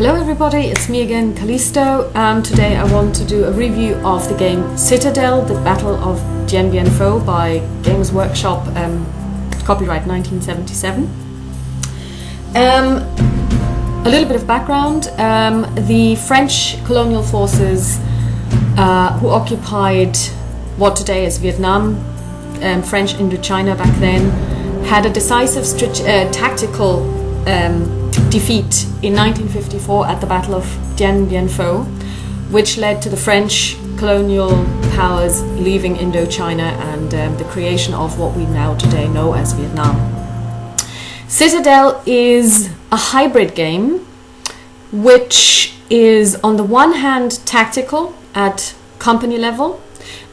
Hello everybody, it's me again, Callisto. Today I want to do a review of the game Citadel, the Battle of Dien by Games Workshop, copyright 1977. A little bit of background. The French colonial forces who occupied what today is Vietnam, French Indochina back then, had a decisive tactical defeat in 1954 at the Battle of Dien Bien Phu, which led to the French colonial powers leaving Indochina and the creation of what we now today know as Vietnam. Citadel is a hybrid game which is on the one hand tactical at company level,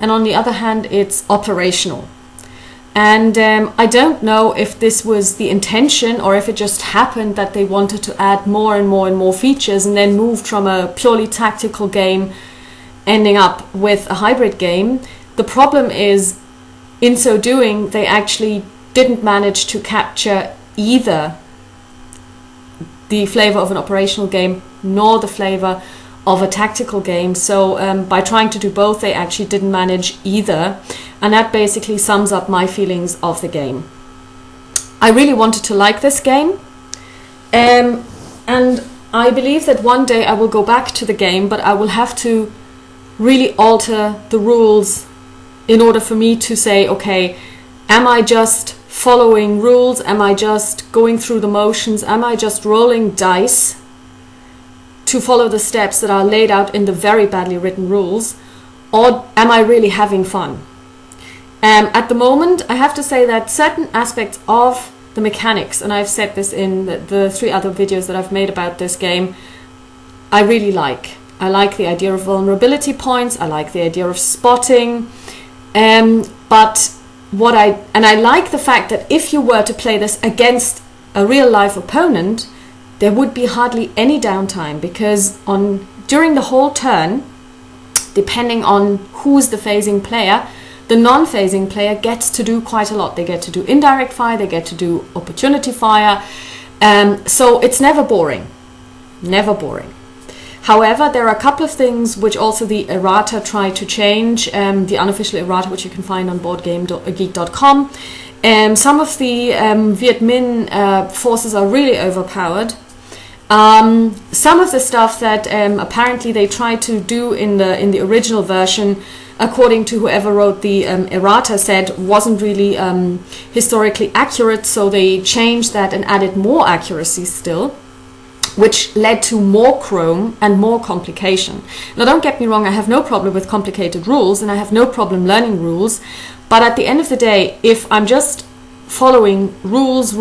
and on the other hand it's operational. And I don't know if this was the intention or if it just happened that they wanted to add more and more features and then moved from a purely tactical game ending up with a hybrid game. The problem is, in so doing, they actually didn't manage to capture either the flavor of an operational game nor the flavor of a tactical game. So by trying to do both, they actually didn't manage either. And that basically sums up my feelings of the game. I really wanted to like this game. And I believe that one day I will go back to the game, but I will have to really alter the rules in order for me to say, okay, am I just following rules? Am I just going through the motions? Am I just rolling dice to follow the steps that are laid out in the very badly written rules? Or am I really having fun? At the moment, I have to say that certain aspects of the mechanics, and I've said this in the 3 other videos that I've made about this game, I really like. I like the idea of vulnerability points, I like the idea of spotting, but I like the fact that if you were to play this against a real life opponent, there would be hardly any downtime, because during the whole turn, depending on who's the phasing player, the non-phasing player gets to do quite a lot. They get to do indirect fire, they get to do opportunity fire, so it's never boring. Never boring. However, there are a couple of things which also the errata try to change, the unofficial errata, which you can find on boardgamegeek.com. Some of the Viet Minh forces are really overpowered. Some of the stuff that apparently they tried to do in the original version, according to whoever wrote the errata, said wasn't really historically accurate, so they changed that and added more accuracy still, which led to more chrome and more complication. Now don't get me wrong, I have no problem with complicated rules and I have no problem learning rules, but at the end of the day, if I'm just following rules,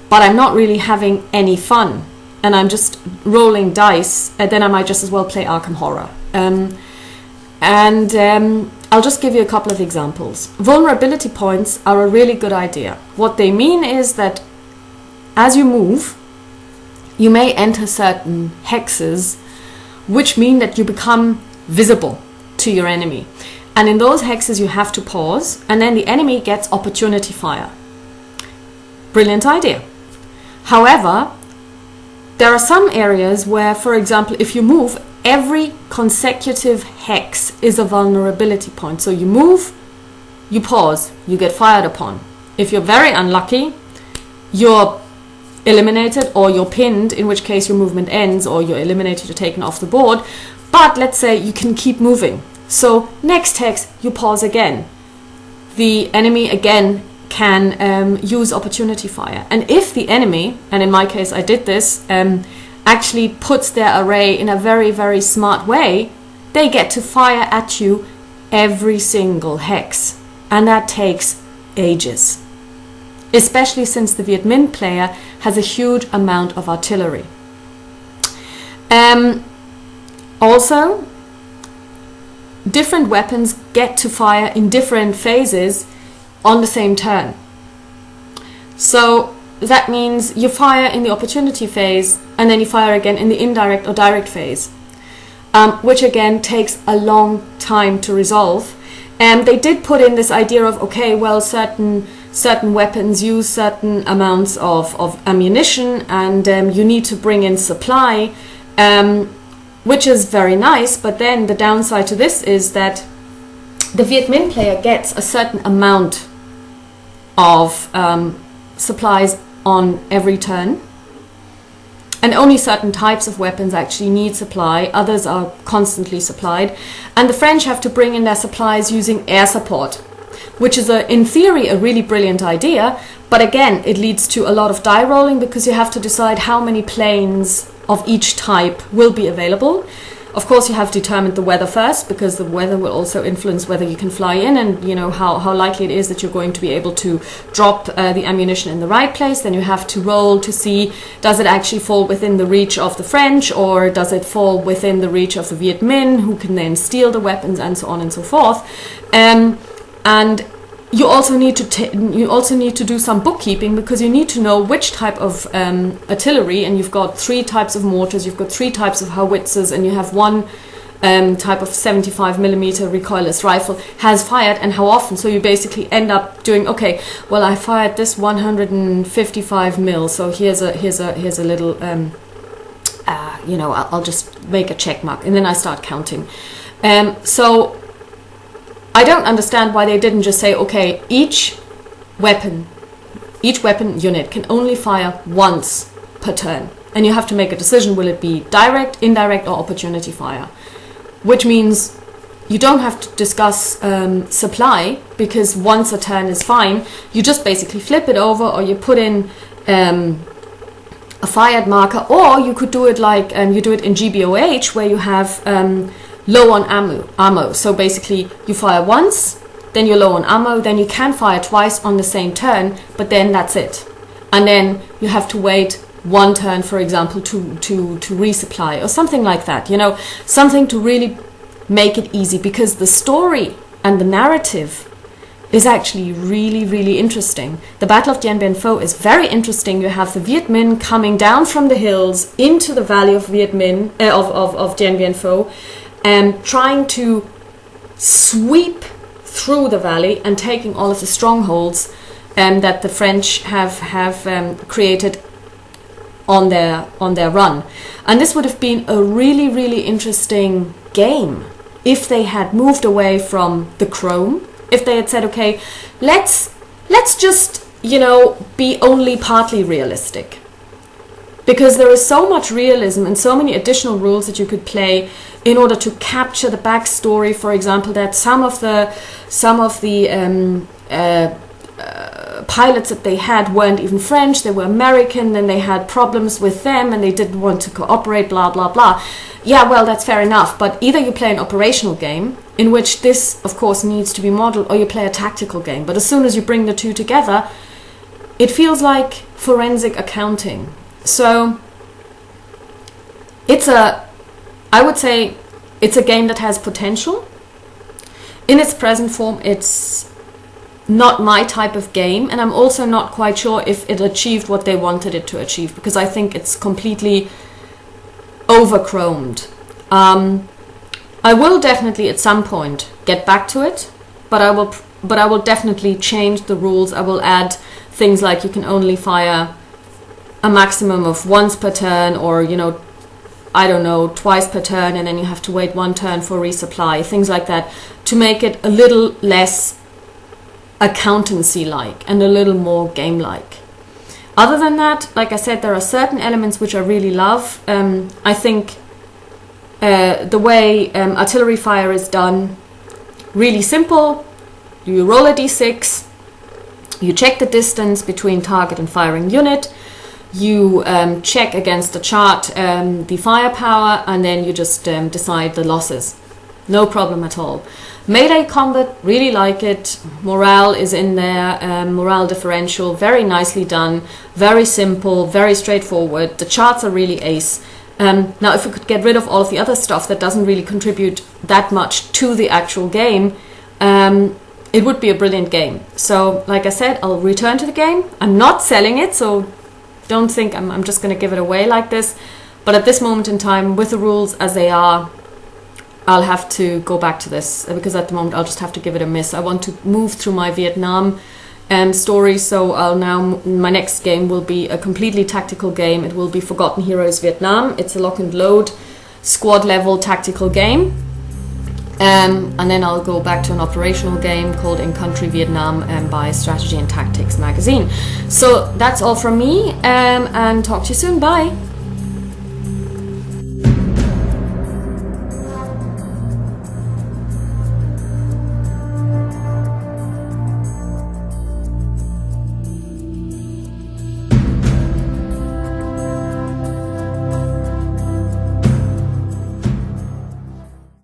but I'm not really having any fun and I'm just rolling dice, then I might just as well play Arkham Horror. I'll just give you a couple of examples. Vulnerability points are a really good idea. What they mean is that as you move, you may enter certain hexes, which mean that you become visible to your enemy. And in those hexes you have to pause, and then the enemy gets opportunity fire. Brilliant idea. However, there are some areas where, for example, if you move, every consecutive hex is a vulnerability point. So you move, you pause, you get fired upon. If you're very unlucky, you're eliminated or you're pinned, in which case your movement ends, or you're eliminated or taken off the board. But let's say you can keep moving. So next hex, you pause again. The enemy again can use opportunity fire. And if the enemy, and in my case I did this, actually puts their array in a very smart way, they get to fire at you every single hex. And that takes ages. Especially since the Viet Minh player has a huge amount of artillery. Also, different weapons get to fire in different phases on the same turn. So that means you fire in the opportunity phase and then you fire again in the indirect or direct phase, which again takes a long time to resolve. And they did put in this idea of, okay, well, certain certain weapons use certain amounts of ammunition, and you need to bring in supply, which is very nice. But then the downside to this is that the Viet Minh player gets a certain amount of supplies on every turn, and only certain types of weapons actually need supply. Others are constantly supplied, and the French have to bring in their supplies using air support, which is in theory a really brilliant idea, but again it leads to a lot of die rolling, because you have to decide how many planes of each type will be available. Of course, you have determined the weather first, because the weather will also influence whether you can fly in, and you know how likely it is that you're going to be able to drop the ammunition in the right place. Then you have to roll to see, does it actually fall within the reach of the French, or does it fall within the reach of the Viet Minh, who can then steal the weapons, and so on and so forth. And you also need to do some bookkeeping, because you need to know which type of artillery, and you've got 3 types of mortars, you've got 3 types of howitzers, and you have 1 type of 75mm recoilless rifle has fired, and how often. So you basically end up doing, okay, well, I fired this 155 mil, so here's a little you know, I'll just make a check mark, and then I start counting. So I don't understand why they didn't just say, okay, each weapon unit can only fire once per turn, and you have to make a decision, will it be direct, indirect, or opportunity fire, which means you don't have to discuss supply, because once a turn is fine. You just basically flip it over, or you put in a fired marker, or you could do it like you do it in GBOH, where you have low on ammo. So basically you fire once, then you're low on ammo, then you can fire twice on the same turn, but then that's it. And then you have to wait 1 turn, for example, to resupply, or something like that. You know, something to really make it easy, because the story and the narrative is actually really, really interesting. The Battle of Dien Bien Phu is very interesting. You have the Viet Minh coming down from the hills into the valley of Viet Minh, of Dien Bien Phu, and trying to sweep through the valley and taking all of the strongholds that the French have created on their run. And this would have been a really, really interesting game if they had moved away from the chrome. If they had said, okay, let's just, you know, be only partly realistic. Because there is so much realism and so many additional rules that you could play in order to capture the backstory. For example, that some of the pilots that they had weren't even French, they were American, and they had problems with them and they didn't want to cooperate, blah, blah, blah. Yeah, well, that's fair enough, but either you play an operational game, in which this, of course, needs to be modeled, or you play a tactical game. But as soon as you bring the two together, it feels like forensic accounting. So I would say it's a game that has potential. In its present form, it's not my type of game, and I'm also not quite sure if it achieved what they wanted it to achieve, because I think it's completely overchromed. I will definitely at some point get back to it, but I will definitely change the rules. I will add things like you can only fire a maximum of once per turn, or, you know, I don't know, twice per turn, and then you have to wait 1 turn for resupply, things like that, to make it a little less accountancy-like and a little more game-like. Other than that, like I said, there are certain elements which I really love. I think the way artillery fire is done, really simple. You roll a d6, you check the distance between target and firing unit, you check against the chart the firepower, and then you just decide the losses. No problem at all. Melee combat, really like it. Morale is in there, morale differential, very nicely done, very simple, very straightforward. The charts are really ace. Now, if we could get rid of all of the other stuff that doesn't really contribute that much to the actual game, it would be a brilliant game. So, like I said, I'll return to the game. I'm not selling it, so don't think I'm just going to give it away like this. But at this moment in time, with the rules as they are, I'll have to go back to this, because at the moment I'll just have to give it a miss. I want to move through my Vietnam story. So my next game will be a completely tactical game. It will be Forgotten Heroes Vietnam. It's a lock and load squad level tactical game. And then I'll go back to an operational game called In Country Vietnam by Strategy and Tactics magazine. So that's all from me, and talk to you soon. Bye.